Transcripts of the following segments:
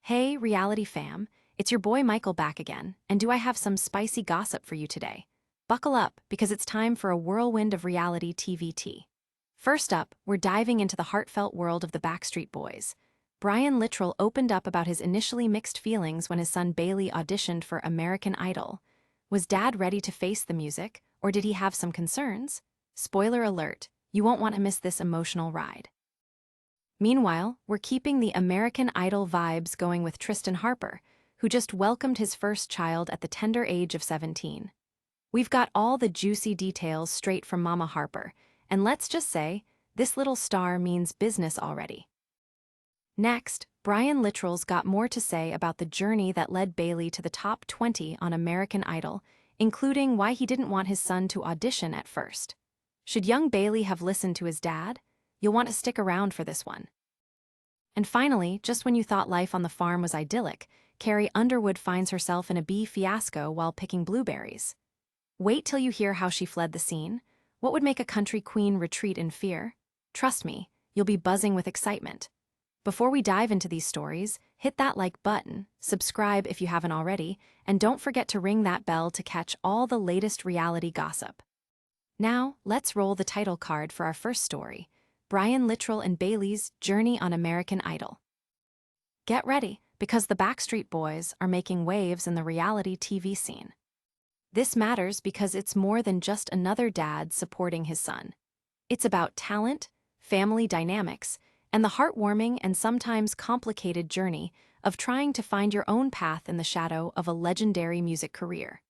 Hey, reality fam, it's your boy Michael back again, and do I have some spicy gossip for you today? Buckle up, because it's time for a whirlwind of reality TV tea. First up, we're diving into the heartfelt world of the Backstreet Boys. Brian Littrell opened up about his initially mixed feelings when his son Bailey auditioned for American Idol. Was Dad ready to face the music, or did he have some concerns? Spoiler alert, you won't want to miss this emotional ride. Meanwhile, we're keeping the American Idol vibes going with Triston Harper, who just welcomed his first child at the tender age of 17. We've got all the juicy details straight from Mama Harper, and let's just say, this little star means business already. Next, Brian Littrell's got more to say about the journey that led Bailey to the top 20 on American Idol, including why he didn't want his son to audition at first. Should young Bailey have listened to his dad? You'll want to stick around for this one. And finally, just when you thought life on the farm was idyllic, Carrie Underwood finds herself in a bee fiasco while picking blueberries. Wait till you hear how she fled the scene. What would make a country queen retreat in fear? Trust me, you'll be buzzing with excitement. Before we dive into these stories, hit that like button, subscribe if you haven't already, and don't forget to ring that bell to catch all the latest reality gossip. Now, let's roll the title card for our first story: Brian Littrell and Bailey's journey on American Idol. Get ready, because the Backstreet Boys are making waves in the reality TV scene. This matters because it's more than just another dad supporting his son. It's about talent, family dynamics, and the heartwarming and sometimes complicated journey of trying to find your own path in the shadow of a legendary music career.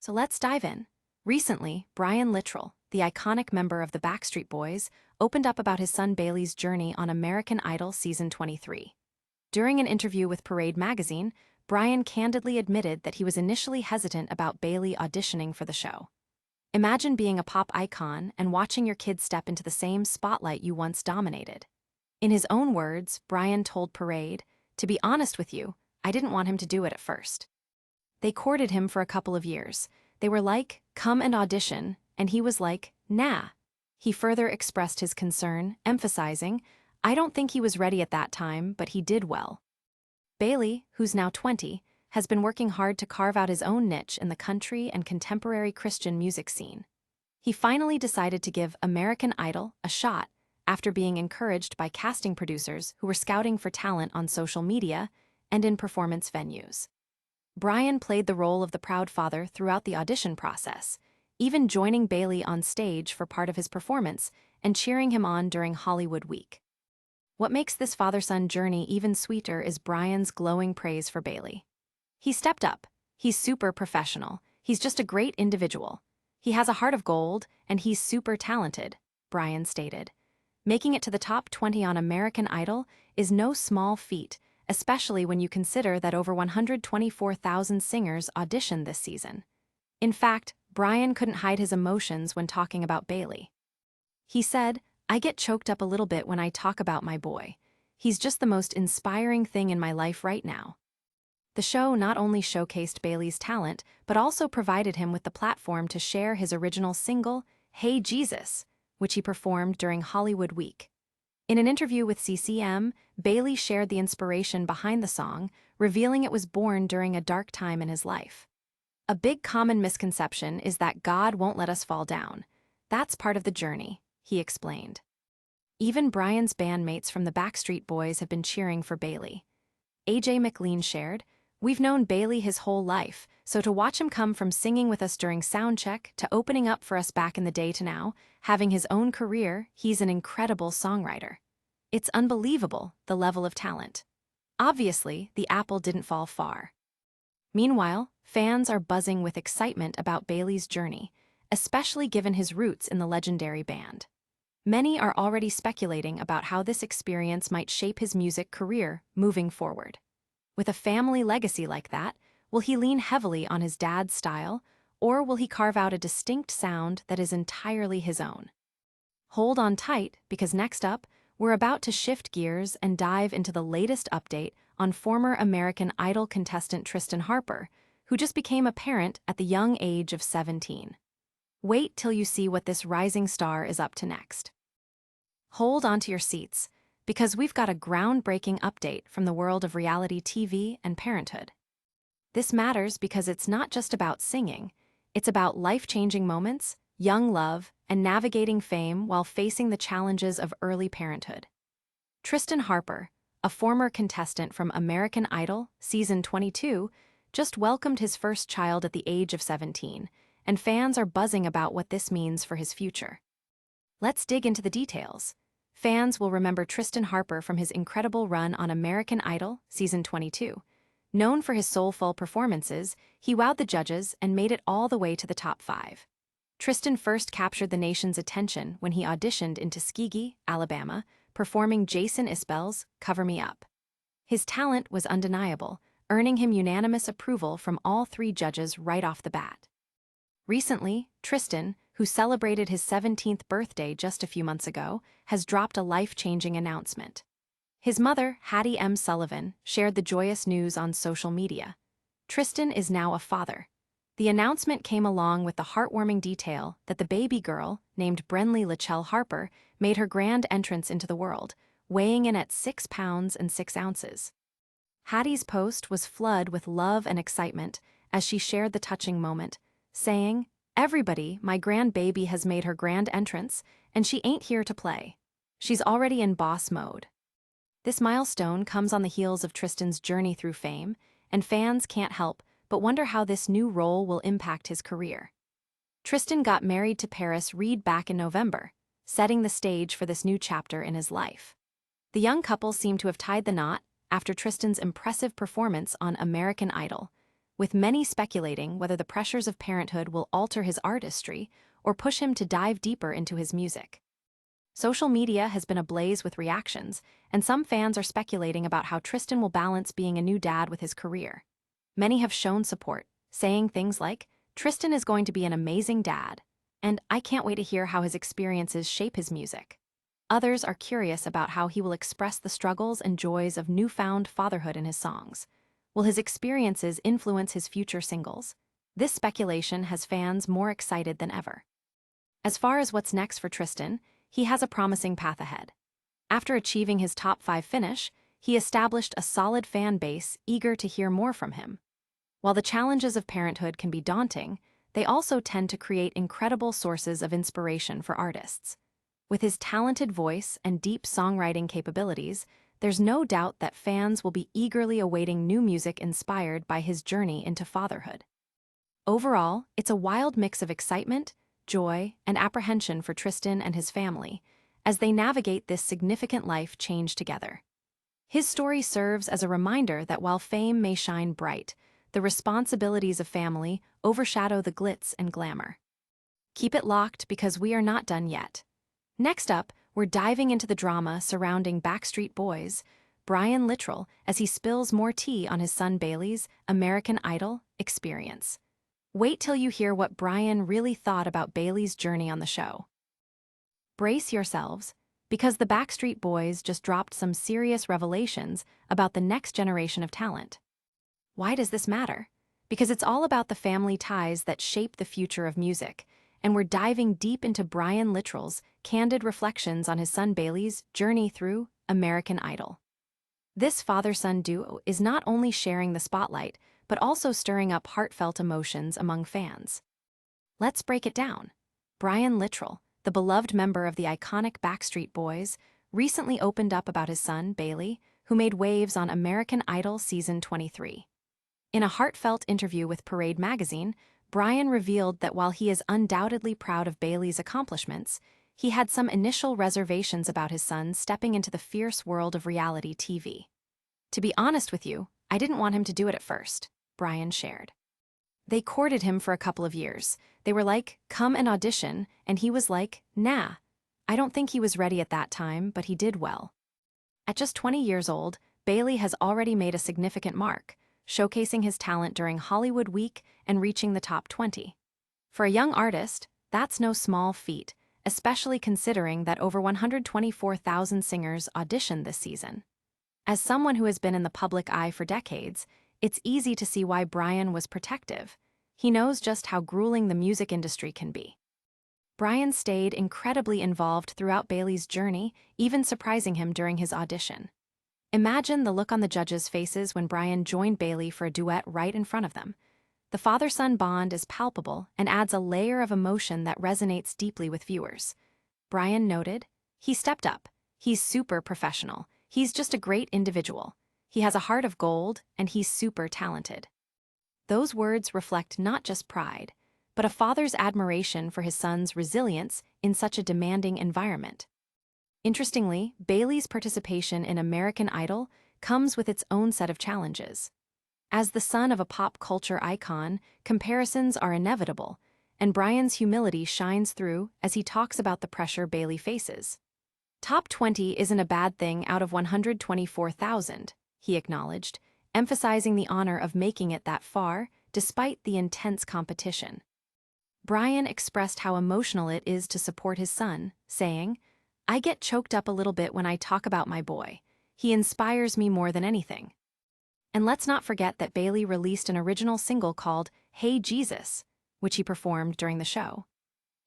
So let's dive in. Recently, Brian Littrell, the iconic member of the Backstreet Boys, opened up about his son Bailey's journey on American Idol Season 23. During an interview with Parade magazine, Brian candidly admitted that he was initially hesitant about Bailey auditioning for the show. Imagine being a pop icon and watching your kid step into the same spotlight you once dominated. In his own words, Brian told Parade, "To be honest with you, I didn't want him to do it at first." They courted him for a couple of years. They were like, "Come and audition," and he was like, "Nah." He further expressed his concern, emphasizing, "I don't think he was ready at that time, but he did well." Bailey, who's now 20, has been working hard to carve out his own niche in the country and contemporary Christian music scene. He finally decided to give American Idol a shot after being encouraged by casting producers who were scouting for talent on social media and in performance venues. Brian played the role of the proud father throughout the audition process, even joining Bailey on stage for part of his performance and cheering him on during Hollywood Week. What makes this father-son journey even sweeter is Brian's glowing praise for Bailey. He stepped up. He's super professional. He's just a great individual. He has a heart of gold, and he's super talented, Brian stated. Making it to the top 20 on American Idol is no small feat, especially when you consider that over 124,000 singers auditioned this season. In fact, Brian couldn't hide his emotions when talking about Bailey. He said, "I get choked up a little bit when I talk about my boy. He's just the most inspiring thing in my life right now." The show not only showcased Bailey's talent, but also provided him with the platform to share his original single, "Hey Jesus," which he performed during Hollywood Week. In an interview with CCM, Bailey shared the inspiration behind the song, revealing it was born during a dark time in his life. "A big common misconception is that God won't let us fall down. That's part of the journey," he explained. Even Brian's bandmates from the Backstreet Boys have been cheering for Bailey. AJ McLean shared, "We've known Bailey his whole life, so to watch him come from singing with us during soundcheck to opening up for us back in the day to now, having his own career, he's an incredible songwriter. It's unbelievable, the level of talent." Obviously, the apple didn't fall far. Meanwhile, fans are buzzing with excitement about Bailey's journey, especially given his roots in the legendary band. Many are already speculating about how this experience might shape his music career moving forward. With a family legacy like that, will he lean heavily on his dad's style, or will he carve out a distinct sound that is entirely his own? Hold on tight, because next up, we're about to shift gears and dive into the latest update on former American Idol contestant Triston Harper, who just became a parent at the young age of 17. Wait till you see what this rising star is up to next. Hold onto your seats, because we've got a groundbreaking update from the world of reality TV and parenthood. This matters because it's not just about singing, it's about life-changing moments, young love, and navigating fame while facing the challenges of early parenthood. Triston Harper, a former contestant from American Idol, Season 22, just welcomed his first child at the age of 17, and fans are buzzing about what this means for his future. Let's dig into the details. Fans will remember Triston Harper from his incredible run on American Idol, Season 22. Known for his soulful performances, he wowed the judges and made it all the way to the top 5. Triston first captured the nation's attention when he auditioned in Tuskegee, Alabama, performing Jason Isbell's Cover Me Up. His talent was undeniable, earning him unanimous approval from all 3 judges right off the bat. Recently, Triston, who celebrated his 17th birthday just a few months ago, has dropped a life-changing announcement. His mother, Hattie M. Sullivan, shared the joyous news on social media. Triston is now a father. The announcement came along with the heartwarming detail that the baby girl, named Littrell Harper, made her grand entrance into the world, weighing in at 6 pounds and 6 ounces. Hattie's post was flooded with love and excitement as she shared the touching moment, saying, "Everybody, my grandbaby has made her grand entrance, and she ain't here to play. She's already in boss mode." This milestone comes on the heels of Triston's journey through fame, and fans can't help but wonder how this new role will impact his career. Triston got married to Paris Reed back in November, setting the stage for this new chapter in his life. The young couple seem to have tied the knot after Triston's impressive performance on American Idol, with many speculating whether the pressures of parenthood will alter his artistry or push him to dive deeper into his music. Social media has been ablaze with reactions, and some fans are speculating about how Triston will balance being a new dad with his career. Many have shown support, saying things like, "Triston is going to be an amazing dad," and "I can't wait to hear how his experiences shape his music." Others are curious about how he will express the struggles and joys of newfound fatherhood in his songs. Will his experiences influence his future singles? This speculation has fans more excited than ever. As far as what's next for Triston, he has a promising path ahead. After achieving his top 5 finish, he established a solid fan base eager to hear more from him. While the challenges of parenthood can be daunting, they also tend to create incredible sources of inspiration for artists. With his talented voice and deep songwriting capabilities, there's no doubt that fans will be eagerly awaiting new music inspired by his journey into fatherhood. Overall, it's a wild mix of excitement, joy, and apprehension for Triston and his family as they navigate this significant life change together. His story serves as a reminder that while fame may shine bright, the responsibilities of family overshadow the glitz and glamour. Keep it locked because we are not done yet. Next up, we're diving into the drama surrounding Backstreet Boys' Brian Littrell as he spills more tea on his son Bailey's American Idol experience. Wait till you hear what Brian really thought about Bailey's journey on the show. Brace yourselves, because the Backstreet Boys just dropped some serious revelations about the next generation of talent. Why does this matter? Because it's all about the family ties that shape the future of music, and we're diving deep into Brian Littrell's candid reflections on his son Bailey's journey through American Idol. This father-son duo is not only sharing the spotlight, but also stirring up heartfelt emotions among fans. Let's break it down. Brian Littrell, the beloved member of the iconic Backstreet Boys, recently opened up about his son, Bailey, who made waves on American Idol Season 23. In a heartfelt interview with Parade magazine, Brian revealed that while he is undoubtedly proud of Bailey's accomplishments, he had some initial reservations about his son stepping into the fierce world of reality TV. "To be honest with you, I didn't want him to do it at first," Brian shared. "They courted him for a couple of years. They were like, 'Come and audition,' and he was like, 'Nah.' I don't think he was ready at that time, but he did well." At just 20 years old, Bailey has already made a significant mark, showcasing his talent during Hollywood Week and reaching the top 20. For a young artist, that's no small feat, especially considering that over 124,000 singers auditioned this season. As someone who has been in the public eye for decades, it's easy to see why Brian was protective. He knows just how grueling the music industry can be. Brian stayed incredibly involved throughout Bailey's journey, even surprising him during his audition. Imagine the look on the judges' faces when Brian joined Bailey for a duet right in front of them. The father-son bond is palpable and adds a layer of emotion that resonates deeply with viewers. Brian noted, "He stepped up. He's super professional. He's just a great individual. He has a heart of gold, and he's super talented." Those words reflect not just pride, but a father's admiration for his son's resilience in such a demanding environment. Interestingly, Bailey's participation in American Idol comes with its own set of challenges. As the son of a pop culture icon, comparisons are inevitable, and Brian's humility shines through as he talks about the pressure Bailey faces. "Top 20 isn't a bad thing out of 124,000, he acknowledged, emphasizing the honor of making it that far despite the intense competition. Brian expressed how emotional it is to support his son, saying, "I get choked up a little bit when I talk about my boy. He inspires me more than anything." And let's not forget that Bailey released an original single called "Hey Jesus," which he performed during the show.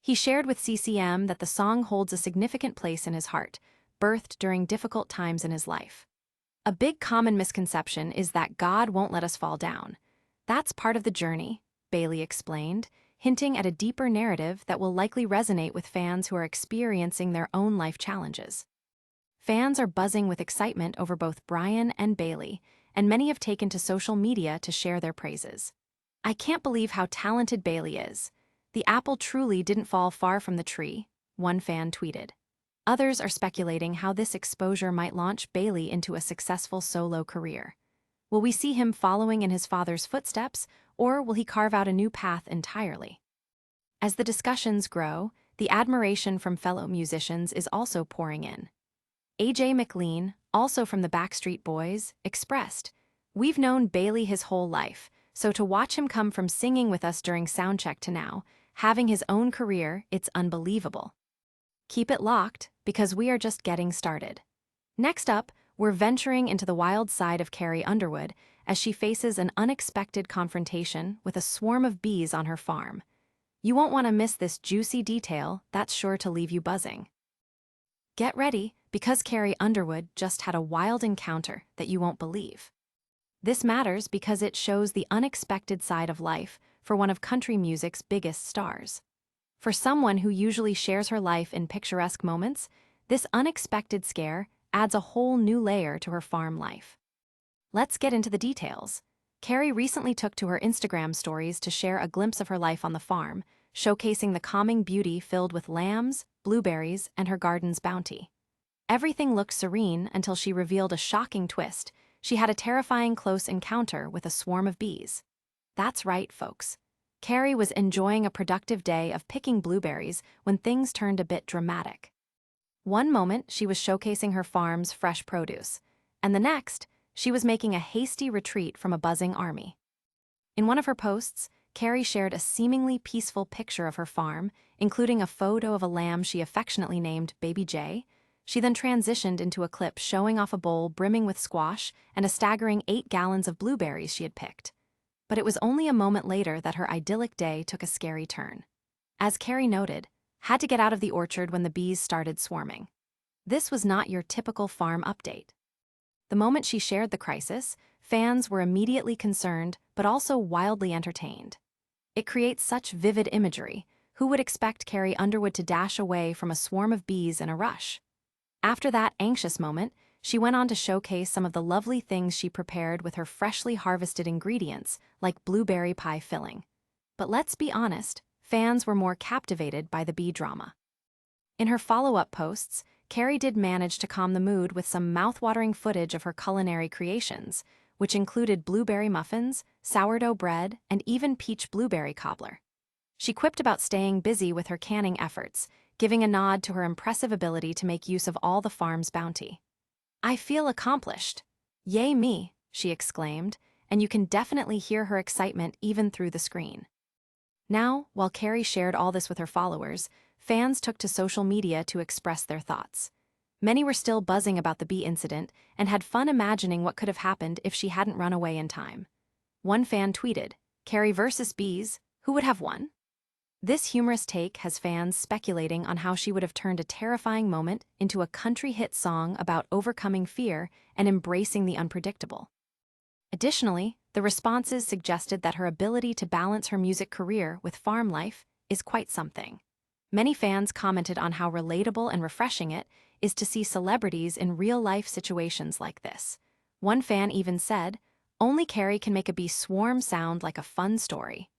He shared with CCM that the song holds a significant place in his heart, birthed during difficult times in his life. "A big common misconception is that God won't let us fall down. That's part of the journey," Bailey explained, hinting at a deeper narrative that will likely resonate with fans who are experiencing their own life challenges. Fans are buzzing with excitement over both Brian and Bailey, and many have taken to social media to share their praises. "I can't believe how talented Bailey is. The apple truly didn't fall far from the tree," one fan tweeted. Others are speculating how this exposure might launch Bailey into a successful solo career. Will we see him following in his father's footsteps, or will he carve out a new path entirely? As the discussions grow, the admiration from fellow musicians is also pouring in. AJ McLean, also from the Backstreet Boys, expressed, "We've known Bailey his whole life, so to watch him come from singing with us during soundcheck to now, having his own career, it's unbelievable. Keep it locked, because we are just getting started." Next up, we're venturing into the wild side of Carrie Underwood as she faces an unexpected confrontation with a swarm of bees on her farm. You won't want to miss this juicy detail that's sure to leave you buzzing. Get ready, because Carrie Underwood just had a wild encounter that you won't believe. This matters because it shows the unexpected side of life for one of country music's biggest stars. For someone who usually shares her life in picturesque moments, this unexpected scare adds a whole new layer to her farm life. Let's get into the details. Carrie recently took to her Instagram stories to share a glimpse of her life on the farm, showcasing the calming beauty filled with lambs, blueberries, and her garden's bounty. Everything looked serene until she revealed a shocking twist. She had a terrifying close encounter with a swarm of bees. That's right, folks. Carrie was enjoying a productive day of picking blueberries when things turned a bit dramatic. One moment, she was showcasing her farm's fresh produce, and the next, she was making a hasty retreat from a buzzing army. In one of her posts, Carrie shared a seemingly peaceful picture of her farm, including a photo of a lamb she affectionately named Baby J. She then transitioned into a clip showing off a bowl brimming with squash and a staggering 8 gallons of blueberries she had picked. But it was only a moment later that her idyllic day took a scary turn. As Carrie noted, "Had to get out of the orchard when the bees started swarming." This was not your typical farm update. The moment she shared the crisis, fans were immediately concerned but also wildly entertained. It creates such vivid imagery. Who would expect Carrie Underwood to dash away from a swarm of bees in a rush? After that anxious moment, she went on to showcase some of the lovely things she prepared with her freshly harvested ingredients, like blueberry pie filling. But let's be honest, fans were more captivated by the bee drama. In her follow-up posts, Carrie did manage to calm the mood with some mouth-watering footage of her culinary creations, which included blueberry muffins, sourdough bread, and even peach blueberry cobbler. She quipped about staying busy with her canning efforts, giving a nod to her impressive ability to make use of all the farm's bounty. "I feel accomplished. Yay me," she exclaimed, and you can definitely hear her excitement even through the screen. Now, while Carrie shared all this with her followers, fans took to social media to express their thoughts. Many were still buzzing about the bee incident and had fun imagining what could have happened if she hadn't run away in time. One fan tweeted, "Carrie versus bees, who would have won?" This humorous take has fans speculating on how she would have turned a terrifying moment into a country hit song about overcoming fear and embracing the unpredictable. Additionally, the responses suggested that her ability to balance her music career with farm life is quite something. Many fans commented on how relatable and refreshing it is to see celebrities in real-life situations like this. One fan even said, "Only Carrie can make a bee swarm sound like a fun story,"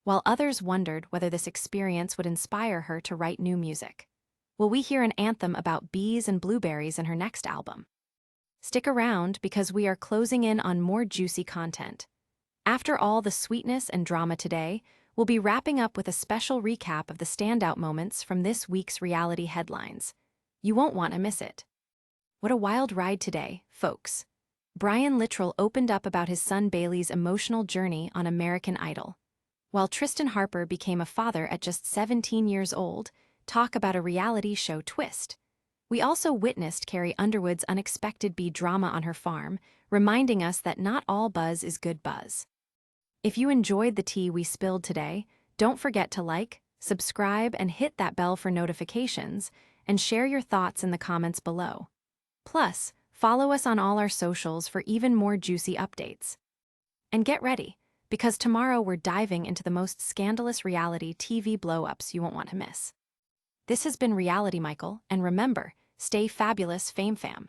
while others wondered whether this experience would inspire her to write new music. Will we hear an anthem about bees and blueberries in her next album? Stick around because we are closing in on more juicy content. After all the sweetness and drama today, we'll be wrapping up with a special recap of the standout moments from this week's reality headlines. You won't want to miss it. What a wild ride today, folks. Brian Littrell opened up about his son Bailey's emotional journey on American Idol, while Triston Harper became a father at just 17 years old. Talk about a reality show twist. We also witnessed Carrie Underwood's unexpected bee drama on her farm, reminding us that not all buzz is good buzz. If you enjoyed the tea we spilled today, don't forget to like, subscribe, and hit that bell for notifications, and share your thoughts in the comments below. Plus, follow us on all our socials for even more juicy updates. And get ready, because tomorrow we're diving into the most scandalous reality TV blow-ups you won't want to miss. This has been Reality Michael, and remember, stay fabulous, Fame Fam.